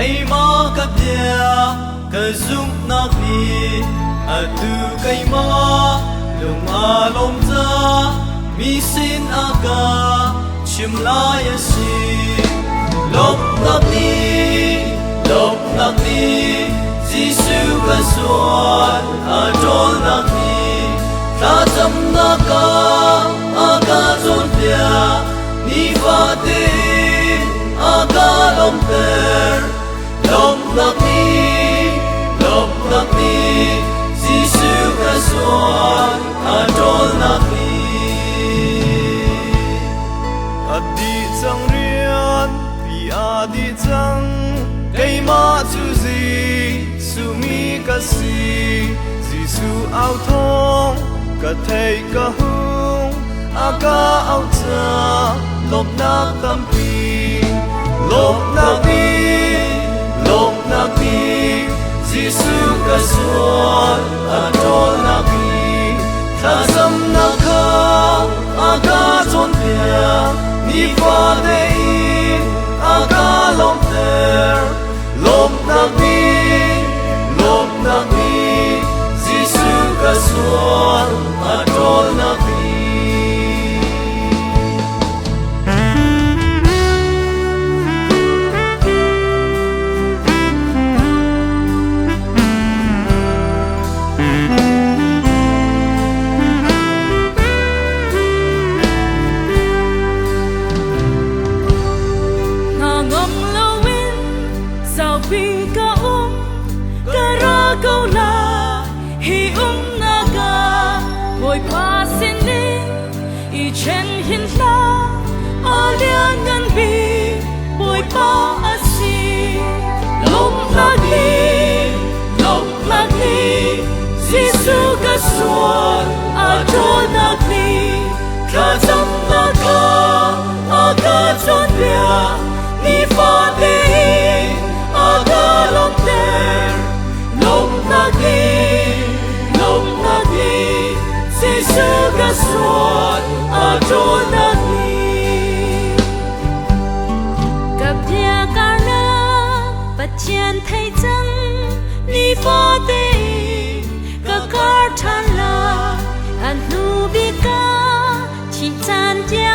cây má cặp dia cái dung nạc đi tu cây má lung lom za mi sin aga chim la ya si lop nạc đi Giêsu cái xuân trôn nạc đi ta chăm naka aga chôn bia ni va te aga lom ter lom nạc đi Giêsu cái xuân trôn nạc đi adi chang rian pi adi chang cây má chu gì su mi ca si Giêsu ao thong ca thầy ca hung aga ao cha lop nak tam pi lop nak đi Giêsu ca xuân trôn nak đi ta sam nak kha aga chôn bia ni va de aga lom ter lom nak đi Giêsu ca xuân trôn nak đi câu la hi naga ngồi pa xin đi i chen hin la alia ngân bi bồi pa asi lom nạc đi Giêsu ca xuân trôn nạc đi ca chăm naka aga chôn bia ni fa te aga lom ter lom nạc đi Giêsu ca xuân trôn nạc đi cặp dia ca na bắt chen thấy chăng ni fa te ca car than la an nu bi ca chi chan dia